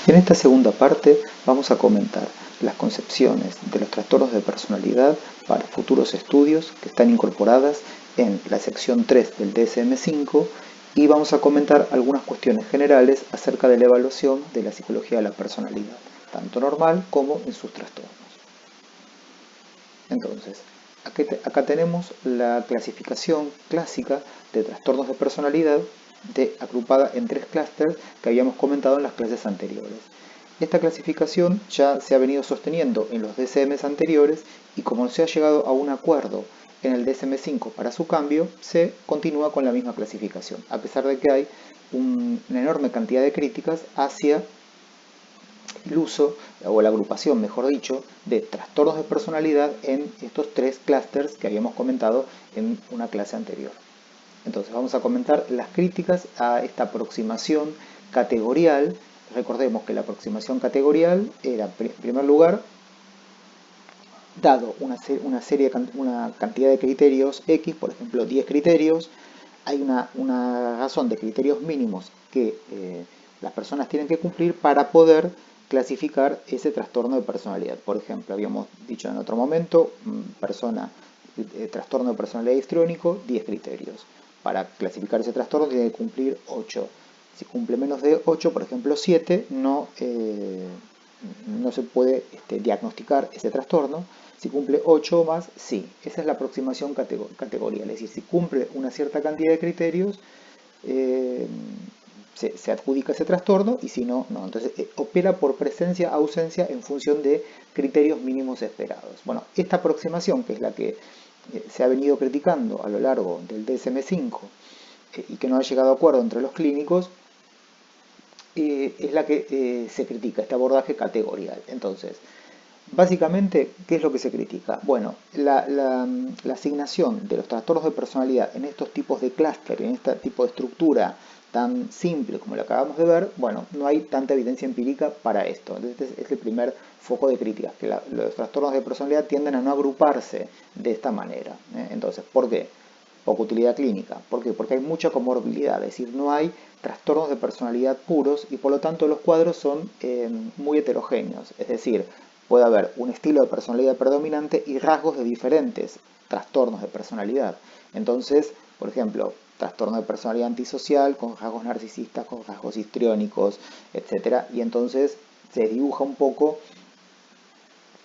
En esta segunda parte vamos a comentar las concepciones de los trastornos de personalidad para futuros estudios que están incorporadas en la sección 3 del DSM-5 y vamos a comentar algunas cuestiones generales acerca de la evaluación de la psicología de la personalidad, tanto normal como en sus trastornos. Entonces, acá tenemos la clasificación clásica de trastornos de personalidad agrupada en 3 clústeres que habíamos comentado en las clases anteriores. Esta clasificación ya se ha venido sosteniendo en los DSMs anteriores y como se ha llegado a un acuerdo en el DSM-5 para su cambio, se continúa con la misma clasificación, a pesar de que hay una enorme cantidad de críticas hacia el uso, o la agrupación, mejor dicho, de trastornos de personalidad en estos 3 clústeres que habíamos comentado en una clase anterior. Entonces vamos a comentar las críticas a esta aproximación categorial. Recordemos que la aproximación categorial era, en primer lugar, dado una cantidad de criterios X, por ejemplo 10 criterios, hay una razón de criterios mínimos que las personas tienen que cumplir para poder clasificar ese trastorno de personalidad. Por ejemplo, habíamos dicho en otro momento, trastorno de personalidad histriónico, 10 criterios. Para clasificar ese trastorno tiene que cumplir 8. Si cumple menos de 8, por ejemplo 7, no se puede diagnosticar ese trastorno. Si cumple 8 o más, sí. Esa es la aproximación categorial. Es decir, si cumple una cierta cantidad de criterios, se adjudica ese trastorno y si no, no. Entonces opera por presencia, ausencia en función de criterios mínimos esperados. Bueno, esta aproximación, que es la que se ha venido criticando a lo largo del DSM-5 y que no ha llegado a acuerdo entre los clínicos, es la que se critica, este abordaje categorial. Entonces, básicamente, ¿qué es lo que se critica? Bueno, la asignación de los trastornos de personalidad en estos tipos de clúster, en este tipo de estructura tan simple como lo acabamos de ver, bueno, no hay tanta evidencia empírica para esto. Entonces, este es el primer foco de crítica, que los trastornos de personalidad tienden a no agruparse de esta manera. Entonces, ¿por qué? Poca utilidad clínica. ¿Por qué? Porque hay mucha comorbilidad, es decir, no hay trastornos de personalidad puros y por lo tanto los cuadros son muy heterogéneos. Es decir, puede haber un estilo de personalidad predominante y rasgos de diferentes trastornos de personalidad. Entonces, por ejemplo, trastorno de personalidad antisocial con rasgos narcisistas, con rasgos histriónicos, etc. Y entonces se dibuja un poco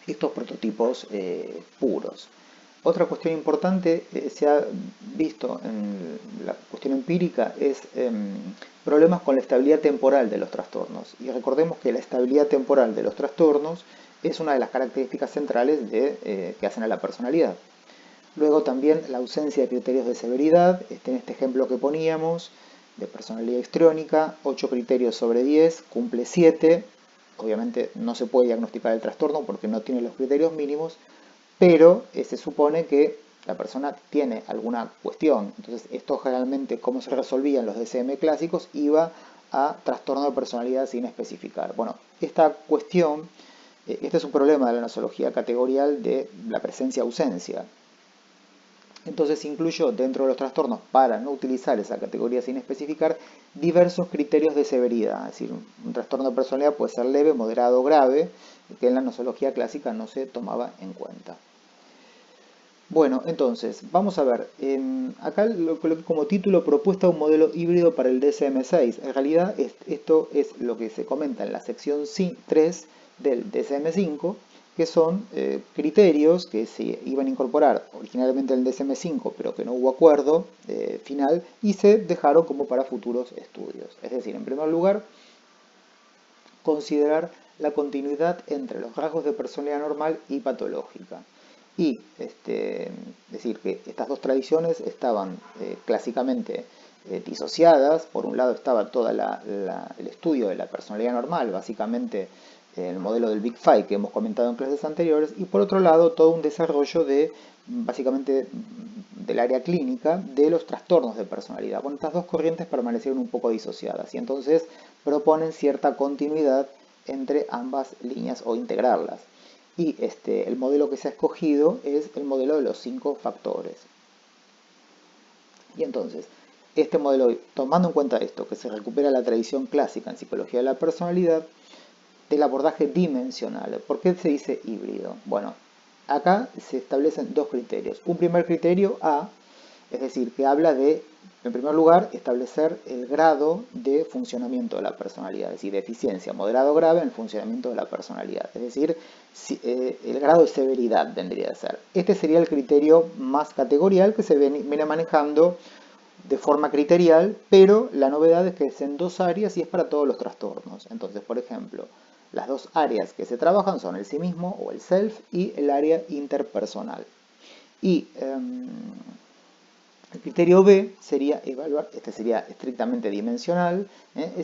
estos prototipos puros. Otra cuestión importante se ha visto en la cuestión empírica es problemas con la estabilidad temporal de los trastornos. Y recordemos que la estabilidad temporal de los trastornos es una de las características centrales que hacen a la personalidad. Luego también la ausencia de criterios de severidad, en este ejemplo que poníamos, de personalidad histriónica, 8 criterios sobre 10, cumple 7. Obviamente no se puede diagnosticar el trastorno porque no tiene los criterios mínimos, pero se supone que la persona tiene alguna cuestión. Entonces, esto generalmente, como se resolvía en los DSM clásicos, iba a trastorno de personalidad sin especificar. Bueno, esta cuestión, este es un problema de la nosología categorial de la presencia-ausencia. Entonces incluyó dentro de los trastornos, para no utilizar esa categoría sin especificar, diversos criterios de severidad. Es decir, un trastorno de personalidad puede ser leve, moderado o grave, que en la nosología clásica no se tomaba en cuenta. Bueno, entonces, vamos a ver. Acá lo coloqué como título propuesta un modelo híbrido para el DSM-6. En realidad, esto es lo que se comenta en la sección 3 del DSM-5, que son criterios que se iban a incorporar originalmente en el DSM-5, pero que no hubo acuerdo final y se dejaron como para futuros estudios. Es decir, en primer lugar, considerar la continuidad entre los rasgos de personalidad normal y patológica. Y decir que estas dos tradiciones estaban clásicamente disociadas. Por un lado estaba todo el estudio de la personalidad normal, básicamente el modelo del Big Five que hemos comentado en clases anteriores, y por otro lado todo un desarrollo básicamente del área clínica de los trastornos de personalidad. Bueno, estas dos corrientes permanecieron un poco disociadas y entonces proponen cierta continuidad entre ambas líneas o integrarlas. Y el modelo que se ha escogido es el modelo de los 5 factores. Y entonces, este modelo, tomando en cuenta esto, que se recupera la tradición clásica en psicología de la personalidad, el abordaje dimensional. ¿Por qué se dice híbrido? Bueno, acá se establecen dos criterios. Un primer criterio A, es decir, que habla de, en primer lugar, establecer el grado de funcionamiento de la personalidad, es decir, deficiencia moderado o grave en el funcionamiento de la personalidad, es decir, el grado de severidad vendría a ser. Este sería el criterio más categorial que se viene manejando de forma criterial, pero la novedad es que es en dos áreas y es para todos los trastornos. Entonces, por ejemplo, las dos áreas que se trabajan son el sí mismo o el self y el área interpersonal. Y el criterio B sería evaluar, este sería estrictamente dimensional,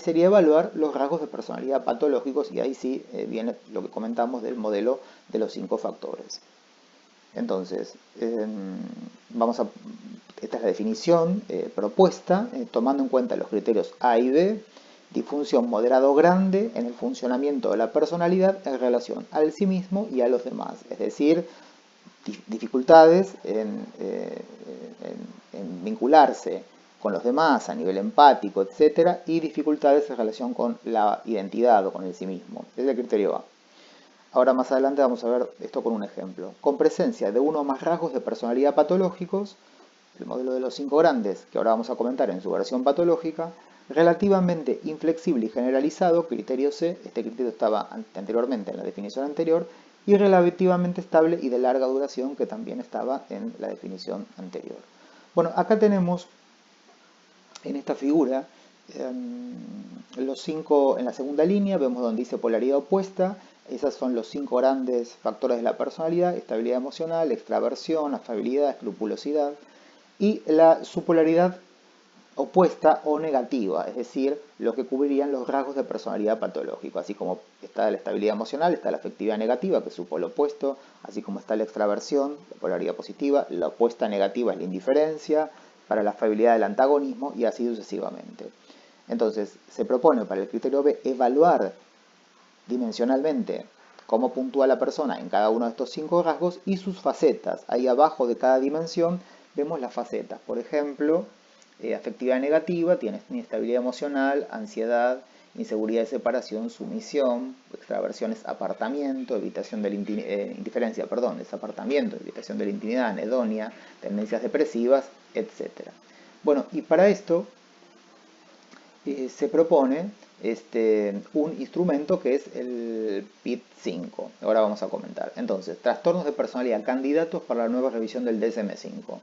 sería evaluar los rasgos de personalidad patológicos, y ahí sí viene lo que comentamos del modelo de los 5 factores. Entonces, esta es la definición propuesta, tomando en cuenta los criterios A y B, disfunción moderado grande en el funcionamiento de la personalidad en relación al sí mismo y a los demás, es decir, dificultades en vincularse con los demás a nivel empático, etc., y dificultades en relación con la identidad o con el sí mismo. Ese es el criterio A. Ahora más adelante vamos a ver esto con un ejemplo. Con presencia de uno o más rasgos de personalidad patológicos, el modelo de los 5 grandes, que ahora vamos a comentar en su versión patológica, relativamente inflexible y generalizado, criterio C, este criterio estaba anteriormente en la definición anterior, y relativamente estable y de larga duración, que también estaba en la definición anterior. Bueno, acá tenemos en esta figura los 5 en la segunda línea, vemos donde dice polaridad opuesta. Esos son los 5 grandes factores de la personalidad: estabilidad emocional, extraversión, afabilidad, escrupulosidad. Y su polaridad opuesta o negativa, es decir, lo que cubrirían los rasgos de personalidad patológico. Así como está la estabilidad emocional, está la afectividad negativa, que es su polo opuesto, así como está la extraversión, la polaridad positiva, la opuesta negativa es la indiferencia, para la afabilidad el antagonismo, y así sucesivamente. Entonces, se propone para el criterio B evaluar dimensionalmente cómo puntúa la persona en cada uno de estos 5 rasgos y sus facetas. Ahí abajo de cada dimensión vemos las facetas. Por ejemplo, afectividad negativa tiene inestabilidad emocional, ansiedad, inseguridad de separación, sumisión. Extraversión es apartamiento, evitación de la indiferencia, perdón, es apartamiento, evitación de la intimidad, anedonia, tendencias depresivas, etc. Bueno, y para esto se propone un instrumento que es el PIT-5. Ahora vamos a comentar. Entonces, trastornos de personalidad, candidatos para la nueva revisión del DSM-5.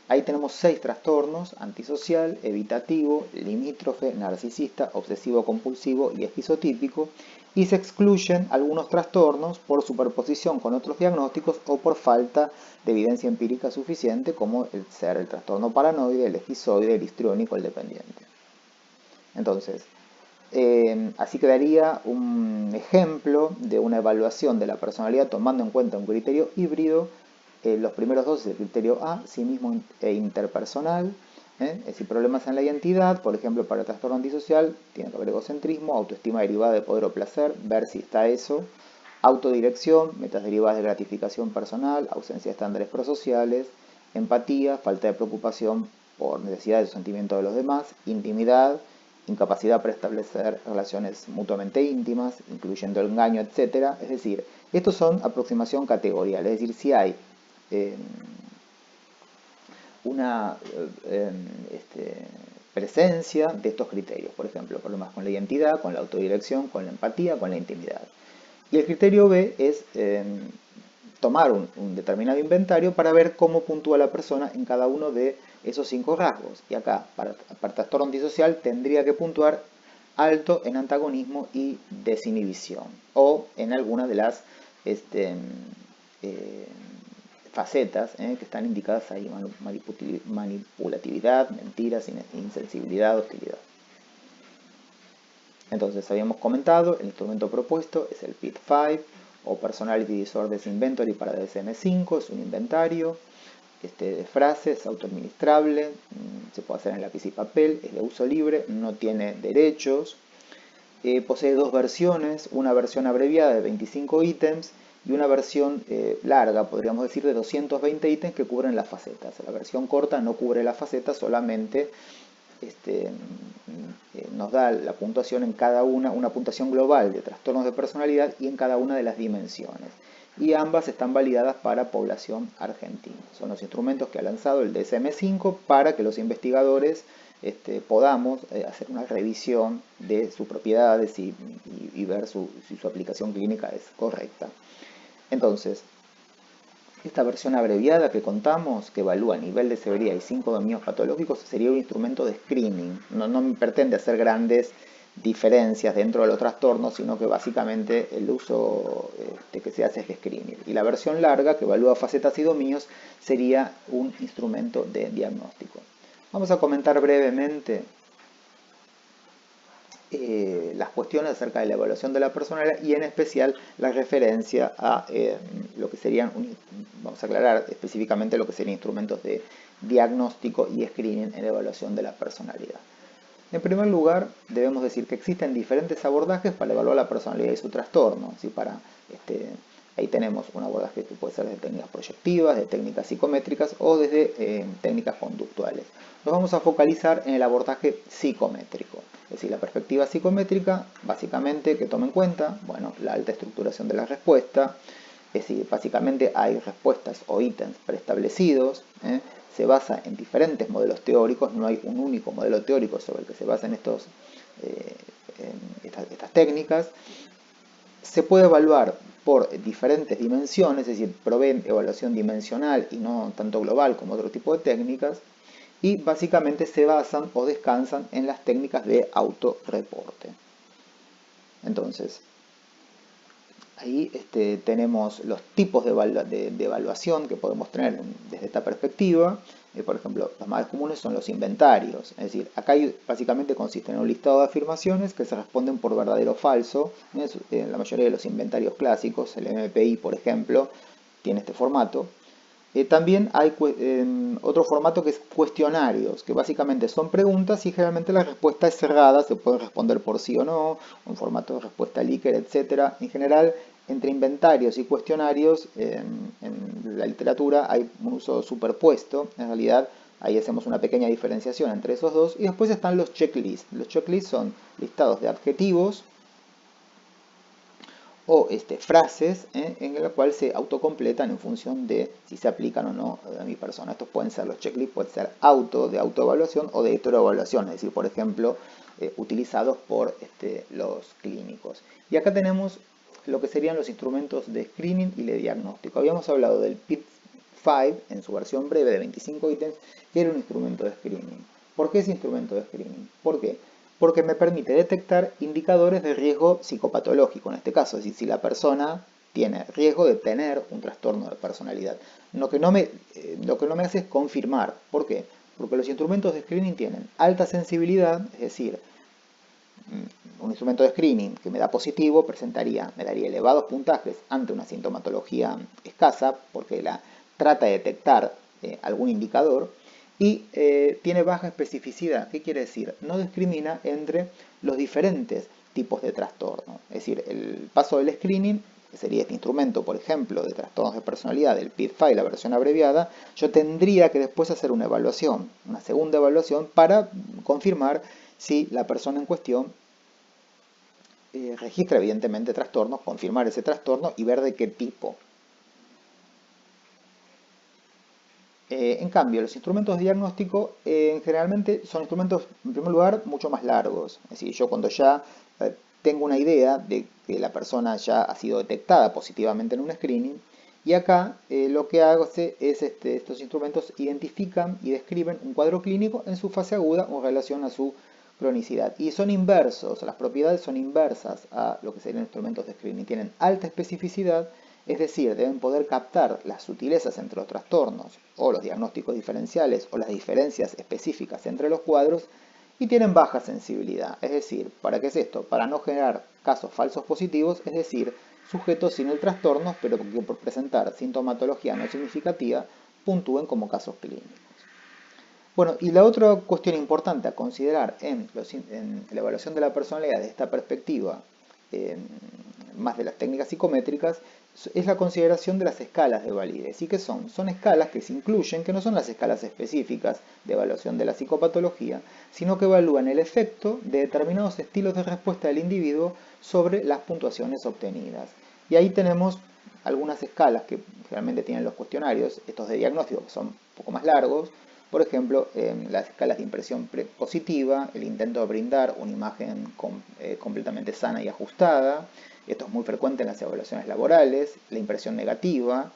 Ahí tenemos 6 trastornos: antisocial, evitativo, limítrofe, narcisista, obsesivo-compulsivo y esquizotípico, y se excluyen algunos trastornos por superposición con otros diagnósticos o por falta de evidencia empírica suficiente, como el trastorno paranoide, el esquizoide, el histriónico, el dependiente. Entonces, así quedaría un ejemplo de una evaluación de la personalidad tomando en cuenta un criterio híbrido. Los primeros dos es el criterio A, sí mismo e interpersonal. Es decir, problemas en la identidad, por ejemplo, para el trastorno antisocial, tiene que haber egocentrismo, autoestima derivada de poder o placer, ver si está eso, autodirección, metas derivadas de gratificación personal, ausencia de estándares prosociales, empatía, falta de preocupación por necesidades o sentimientos de los demás, intimidad, incapacidad para establecer relaciones mutuamente íntimas, incluyendo el engaño, etc. Es decir, estos son aproximación categorial, es decir, si hay una presencia de estos criterios, por ejemplo, problemas con la identidad, con la autodirección, con la empatía, con la intimidad. Y el criterio B es tomar un determinado inventario para ver cómo puntúa la persona en cada uno de esos 5 rasgos. Y acá, para trastorno antisocial, tendría que puntuar alto en antagonismo y desinhibición, o en alguna de las facetas que están indicadas ahí: manipulatividad, mentiras, insensibilidad, hostilidad. Entonces, habíamos comentado, el instrumento propuesto es el PIT-5 o Personality Disorders Inventory para DSM-5, es un inventario de frases, autoadministrable, se puede hacer en lápiz y papel, es de uso libre, no tiene derechos, posee 2 versiones, una versión abreviada de 25 ítems y una versión larga, podríamos decir, de 220 ítems que cubren las facetas. La versión corta no cubre las facetas, solamente nos da la puntuación en cada una puntuación global de trastornos de personalidad y en cada una de las dimensiones. Y ambas están validadas para población argentina. Son los instrumentos que ha lanzado el DSM-5 para que los investigadores podamos hacer una revisión de sus propiedades y ver si su aplicación clínica es correcta. Entonces, esta versión abreviada que contamos, que evalúa nivel de severidad y 5 dominios patológicos, sería un instrumento de screening. No pretende hacer grandes diferencias dentro de los trastornos, sino que básicamente el uso que se hace es de screening. Y la versión larga, que evalúa facetas y dominios, sería un instrumento de diagnóstico. Vamos a comentar brevemente las cuestiones acerca de la evaluación de la personalidad y en especial la referencia a lo que serían, vamos a aclarar específicamente lo que serían instrumentos de diagnóstico y screening en la evaluación de la personalidad. En primer lugar, debemos decir que existen diferentes abordajes para evaluar la personalidad y su trastorno. ¿Sí? Ahí tenemos un abordaje que puede ser de técnicas proyectivas, de técnicas psicométricas o desde técnicas conductuales. Nos vamos a focalizar en el abordaje psicométrico. Es decir, la perspectiva psicométrica, básicamente, que toma en cuenta, bueno, la alta estructuración de la respuesta. Es decir, básicamente hay respuestas o ítems preestablecidos. Se basa en diferentes modelos teóricos, no hay un único modelo teórico sobre el que se basan estas técnicas. Se puede evaluar por diferentes dimensiones, es decir, proveen evaluación dimensional y no tanto global como otro tipo de técnicas, y básicamente se basan o descansan en las técnicas de autorreporte. Entonces, ahí tenemos los tipos de evaluación que podemos tener desde esta perspectiva. Por ejemplo, los más comunes son los inventarios. Es decir, acá básicamente consiste en un listado de afirmaciones que se responden por verdadero o falso. En la mayoría de los inventarios clásicos, el MPI, por ejemplo, tiene este formato. También hay otro formato que es cuestionarios, que básicamente son preguntas y generalmente la respuesta es cerrada, se puede responder por sí o no, un formato de respuesta Likert, etc. En general, entre inventarios y cuestionarios, en la literatura hay un uso superpuesto. En realidad, ahí hacemos una pequeña diferenciación entre esos dos. Y después están los checklists. Los checklists son listados de adjetivos o frases en la cual se autocompletan en función de si se aplican o no a mi persona. Estos pueden ser los checklists, pueden ser de autoevaluación o de heteroevaluación, es decir, por ejemplo, utilizados por los clínicos. Y acá tenemos lo que serían los instrumentos de screening y de diagnóstico. Habíamos hablado del PID-5 en su versión breve de 25 ítems, que era un instrumento de screening. ¿Por qué es instrumento de screening? ¿Por qué? Porque me permite detectar indicadores de riesgo psicopatológico, en este caso, es decir, si la persona tiene riesgo de tener un trastorno de personalidad. Lo que no me hace es confirmar. ¿Por qué? Porque los instrumentos de screening tienen alta sensibilidad, es decir, un instrumento de screening que me da positivo me daría elevados puntajes ante una sintomatología escasa, porque trata de detectar algún indicador. Y tiene baja especificidad. ¿Qué quiere decir? No discrimina entre los diferentes tipos de trastorno. Es decir, el paso del screening, que sería este instrumento, por ejemplo, de trastornos de personalidad, el PID-5, la versión abreviada, yo tendría que después hacer una evaluación, una segunda evaluación, para confirmar si la persona en cuestión registra evidentemente trastornos, confirmar ese trastorno y ver de qué tipo. En cambio, los instrumentos de diagnóstico generalmente son instrumentos, en primer lugar, mucho más largos. Es decir, yo cuando ya tengo una idea de que la persona ya ha sido detectada positivamente en un screening, y acá lo que hago es estos instrumentos identifican y describen un cuadro clínico en su fase aguda en relación a su cronicidad. Y son inversos, las propiedades son inversas a lo que serían instrumentos de screening. Tienen alta especificidad. Es decir, deben poder captar las sutilezas entre los trastornos o los diagnósticos diferenciales o las diferencias específicas entre los cuadros y tienen baja sensibilidad. Es decir, ¿para qué es esto? Para no generar casos falsos positivos, es decir, sujetos sin el trastorno, pero que por presentar sintomatología no significativa puntúen como casos clínicos. Bueno, y la otra cuestión importante a considerar en la evaluación de la personalidad de esta perspectiva, más de las técnicas psicométricas, es la consideración de las escalas de validez. ¿Y qué son? Son escalas que se incluyen, que no son las escalas específicas de evaluación de la psicopatología, sino que evalúan el efecto de determinados estilos de respuesta del individuo sobre las puntuaciones obtenidas. Y ahí tenemos algunas escalas que realmente tienen los cuestionarios, estos de diagnóstico, que son un poco más largos. Por ejemplo, las escalas de impresión positiva, el intento de brindar una imagen completamente sana y ajustada. Esto es muy frecuente en las evaluaciones laborales. La impresión negativa,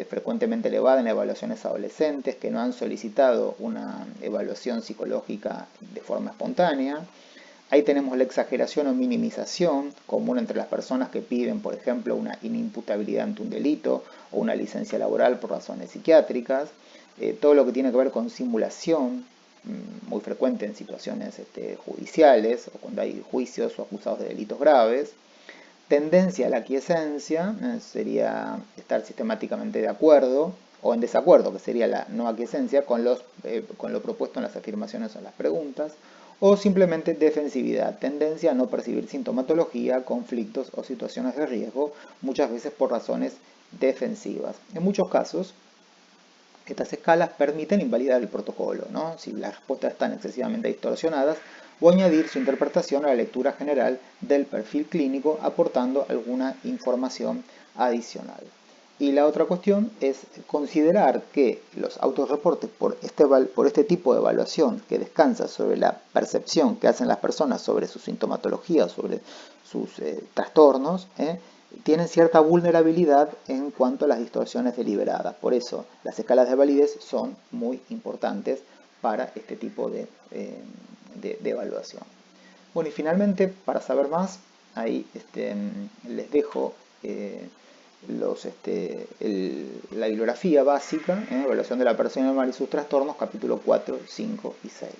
frecuentemente elevada en evaluaciones adolescentes que no han solicitado una evaluación psicológica de forma espontánea. Ahí tenemos la exageración o minimización, común entre las personas que piden, por ejemplo, una inimputabilidad ante un delito o una licencia laboral por razones psiquiátricas. Todo lo que tiene que ver con simulación, muy frecuente en situaciones judiciales o cuando hay juicios o acusados de delitos graves. Tendencia a la aquiescencia sería estar sistemáticamente de acuerdo o en desacuerdo, que sería la no aquiescencia con lo propuesto en las afirmaciones o en las preguntas. O simplemente defensividad, tendencia a no percibir sintomatología, conflictos o situaciones de riesgo, muchas veces por razones defensivas. En muchos casos, estas escalas permiten invalidar el protocolo, ¿no? Si las respuestas están excesivamente distorsionadas, o añadir su interpretación a la lectura general del perfil clínico, aportando alguna información adicional. Y la otra cuestión es considerar que los autorreportes por este tipo de evaluación que descansa sobre la percepción que hacen las personas sobre su sintomatología, sobre sus trastornos, tienen cierta vulnerabilidad en cuanto a las distorsiones deliberadas. Por eso las escalas de validez son muy importantes para este tipo de evaluación. Bueno, y finalmente, para saber más, ahí les dejo la bibliografía básica, evaluación de la persona normal y sus trastornos, capítulo 4, 5 y 6.